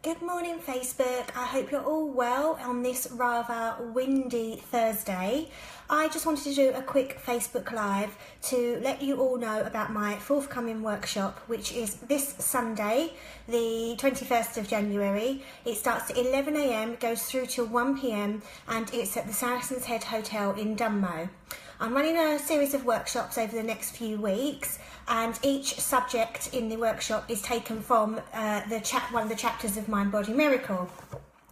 Good morning, Facebook. I hope you're all well on this rather windy Thursday. I just wanted to do a quick Facebook Live to let you all know about my forthcoming workshop, which is this Sunday, the 21st of January. It starts at 11 AM, goes through till 1 PM, and it's at the Saracen's Head Hotel in Dunmow. I'm running a series of workshops over the next few weeks, and each subject in the workshop is taken from one of the chapters of Mind Body Miracle.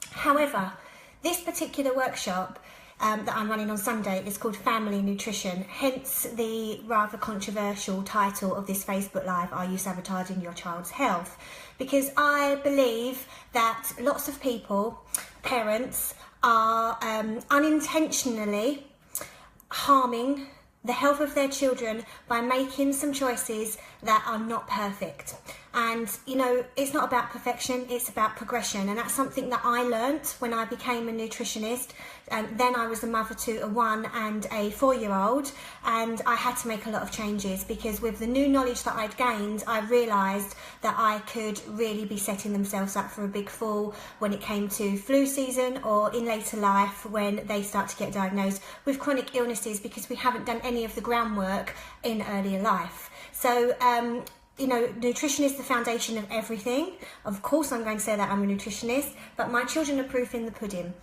However, this particular workshop that I'm running on Sunday is called Family Nutrition, hence the rather controversial title of this Facebook Live, Are You Sabotaging Your Child's Health? Because I believe that lots of people, parents, are unintentionally harming the health of their children by making some choices that are not perfect. And you know, it's not about perfection, it's about progression, and that's something that I learnt when I became a nutritionist. Then I was a mother to a 1 and a 4-year-old, and I had to make a lot of changes because with the new knowledge that I'd gained, I realised that I could really be setting themselves up for a big fall when it came to flu season or in later life when they start to get diagnosed with chronic illnesses because we haven't done any of the groundwork in earlier life. So you know, nutrition is the foundation of everything. Of course, I'm going to say that I'm a nutritionist, but my children are proof in the pudding.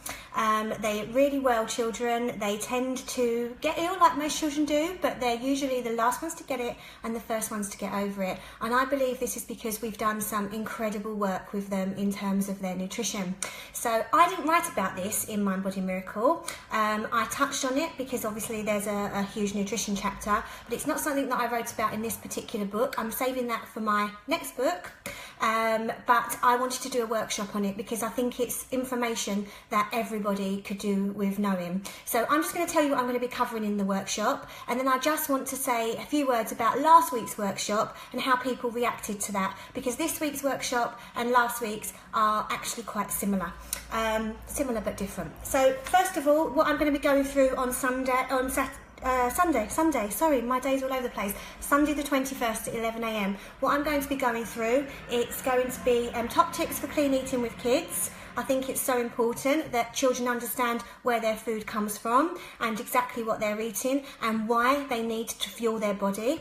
They're really well children. They tend to get ill like most children do, but they're usually the last ones to get it and the first ones to get over it. And I believe this is because we've done some incredible work with them in terms of their nutrition. So I didn't write about this in Mind Body Miracle. I touched on it because obviously there's a huge nutrition chapter, but it's not something that I wrote about in this particular book. I'm saving that for my next book, but I wanted to do a workshop on it because I think it's information that everybody could do with knowing. So I'm just going to tell you what I'm going to be covering in the workshop, and then I just want to say a few words about last week's workshop and how people reacted to that, because this week's workshop and last week's are actually quite similar. Similar but different. So first of all, what I'm going to be going through on Sunday, sorry, my day's all over the place. Sunday the 21st at 11 AM. What I'm going to be going through, it's going to be top tips for clean eating with kids. I think it's so important that children understand where their food comes from and exactly what they're eating and why they need to fuel their body.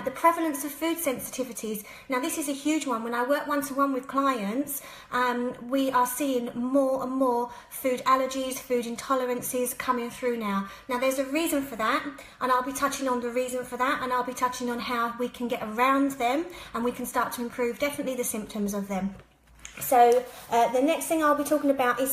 The prevalence of food sensitivities. Now this is a huge one. When I work one-to-one with clients, we are seeing more and more food allergies, food intolerances coming through now. Now there's a reason for that, and I'll be touching on the reason for that, and I'll be touching on how we can get around them and we can start to improve definitely the symptoms of them. So the next thing I'll be talking about is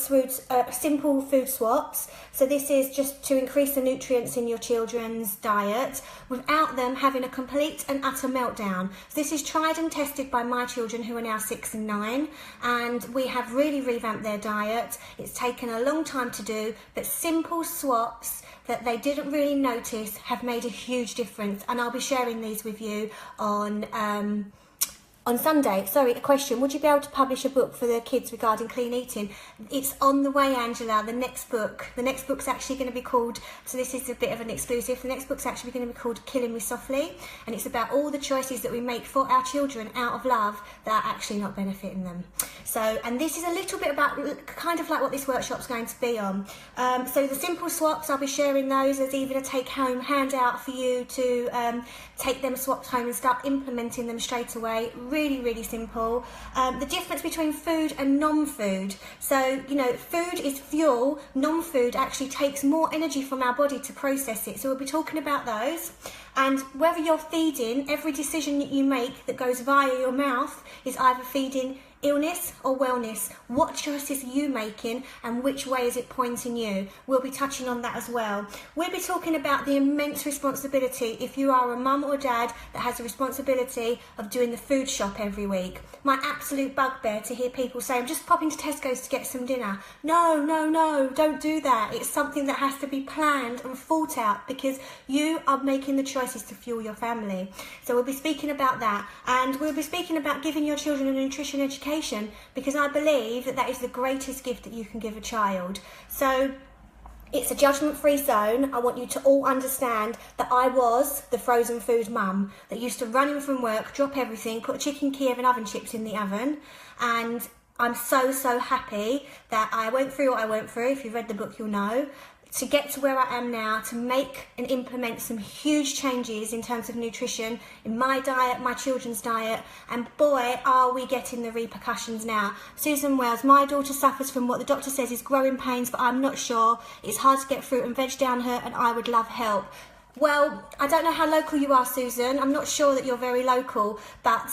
simple food swaps. So this is just to increase the nutrients in your children's diet without them having a complete and utter meltdown. So this is tried and tested by my children who are now 6 and 9, and we have really revamped their diet. It's taken a long time to do, but simple swaps that they didn't really notice have made a huge difference, and I'll be sharing these with you on Sunday. Sorry, a question. Would you be able to publish a book for the kids regarding clean eating? It's on the way, Angela. The next book's actually going to be called, so this is a bit of an exclusive, the next book's actually going to be called Killing Me Softly, and it's about all the choices that we make for our children out of love that are actually not benefiting them. So, and this is a little bit about kind of like what this workshop's going to be on. So the simple swaps, I'll be sharing those as even a take-home handout for you to take them swapped home and start implementing them straight away. Really, really simple. The difference between food and non-food. So, you know, food is fuel. Non-food actually takes more energy from our body to process it. So we'll be talking about those. And whether you're feeding, every decision that you make that goes via your mouth is either feeding illness or wellness. What choices are you making and which way is it pointing you? We'll be touching on that as well. We'll be talking about the immense responsibility if you are a mum or dad that has the responsibility of doing the food shop every week. My absolute bugbear to hear people say, I'm just popping to Tesco's to get some dinner. No, don't do that. It's something that has to be planned and thought out because you are making the choices to fuel your family. So we'll be speaking about that, and we'll be speaking about giving your children a nutrition education, because I believe that that is the greatest gift that you can give a child. So it's a judgment-free zone. I want you to all understand that I was the frozen food mum that used to run in from work, drop everything, put chicken Kiev and oven chips in the oven, and I'm so happy that I went through what I went through. If you've read the book, you'll know. To get to where I am now, to make and implement some huge changes in terms of nutrition in my diet, my children's diet, and boy, are we getting the repercussions now. Susan Wells, my daughter suffers from what the doctor says is growing pains, but I'm not sure. It's hard to get fruit and veg down her, and I would love help. Well, I don't know how local you are, Susan. I'm not sure that you're very local, but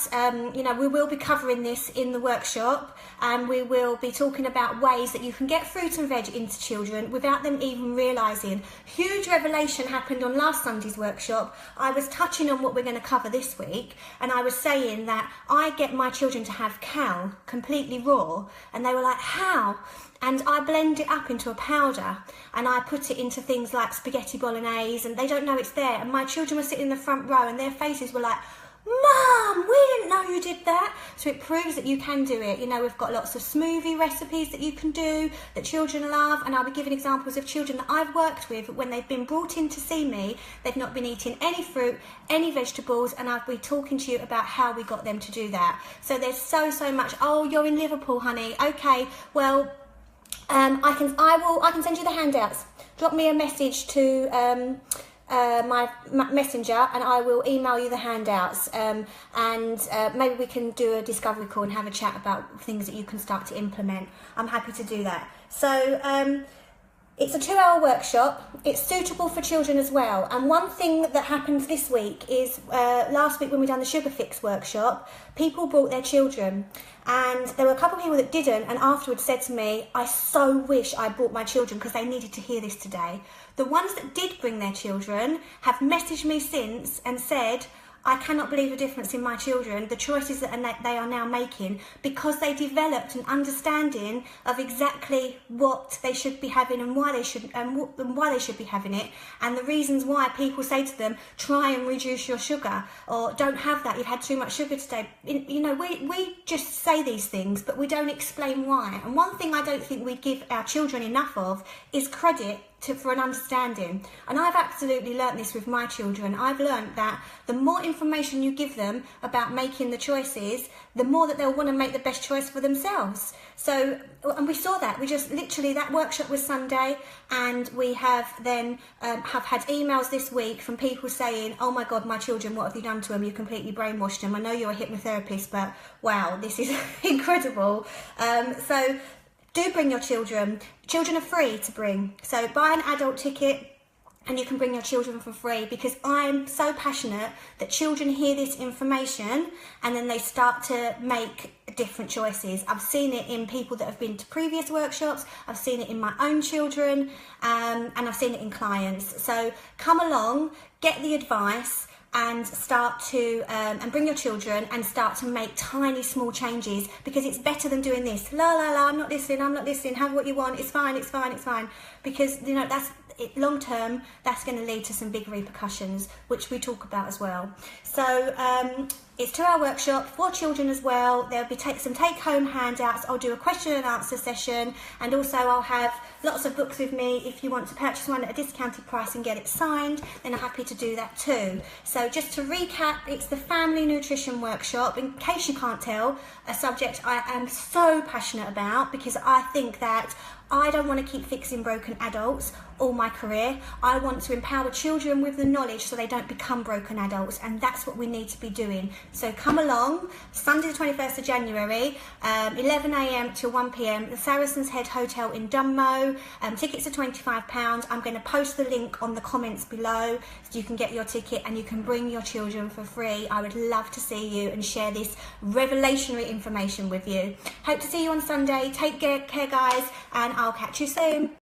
you know, we will be covering this in the workshop, and we will be talking about ways that you can get fruit and veg into children without them even realising. Huge revelation happened on last Sunday's workshop. I was touching on what we're going to cover this week, and I was saying that I get my children to have cal completely raw, and they were like, how? And I blend it up into a powder, and I put it into things like spaghetti bolognese, and they don't know it's there. And my children were sitting in the front row, and their faces were like, Mum, we didn't know you did that. So it proves that you can do it. You know, we've got lots of smoothie recipes that you can do that children love, and I'll be giving examples of children that I've worked with when they've been brought in to see me, they've not been eating any fruit, any vegetables, and I'll be talking to you about how we got them to do that. So there's so much. Oh, you're in Liverpool, honey. Okay, well, I can send you the handouts. Drop me a message to my messenger, and I will email you the handouts, and maybe we can do a discovery call and have a chat about things that you can start to implement. I'm happy to do that. So it's a 2-hour workshop. It's suitable for children as well. And one thing that happened this week is last week when we done the Sugar Fix workshop, people brought their children, and there were a couple of people that didn't, and afterwards said to me, I so wish I brought my children because they needed to hear this today. The ones that did bring their children have messaged me since and said, I cannot believe the difference in my children, the choices that they are now making, because they developed an understanding of exactly what they should be having and why they should be having it, and the reasons why people say to them, try and reduce your sugar, or don't have that, you've had too much sugar today. You know, we just say these things, but we don't explain why. And one thing I don't think we give our children enough of is credit for an understanding. And I've absolutely learnt this with my children. I've learnt that the more information you give them about making the choices, the more that they'll want to make the best choice for themselves. So, and we saw that. We just literally, that workshop was Sunday, and we have then have had emails this week from people saying, oh my God, my children, what have you done to them? You completely brainwashed them. I know you're a hypnotherapist, but wow, this is incredible. So do bring your children. Children are free to bring. So buy an adult ticket and you can bring your children for free, because I'm so passionate that children hear this information and then they start to make different choices. I've seen it in people that have been to previous workshops, I've seen it in my own children, and I've seen it in clients. So come along, get the advice, and start to and bring your children and start to make tiny small changes, because it's better than doing this I'm not listening, have what you want, it's fine, because you know that's it. Long term, that's going to lead to some big repercussions, which we talk about as well. So it's a 2-hour workshop for children as well. There'll be some take-home handouts. I'll do a question and answer session, and also I'll have lots of books with me. If you want to purchase one at a discounted price and get it signed, then I'm happy to do that too. So just to recap, it's the Family Nutrition Workshop. In case you can't tell, a subject I am so passionate about, because I think that I don't want to keep fixing broken adults all my career. I want to empower children with the knowledge so they don't become broken adults, and that's what we need to be doing. So come along, Sunday the 21st of January, 11 AM to 1 PM, the Saracen's Head Hotel in Dunmow. Tickets are £25. I'm going to post the link on the comments below so you can get your ticket and you can bring your children for free. I would love to see you and share this revelationary information with you. Hope to see you on Sunday. Take care, guys, and I'll catch you soon.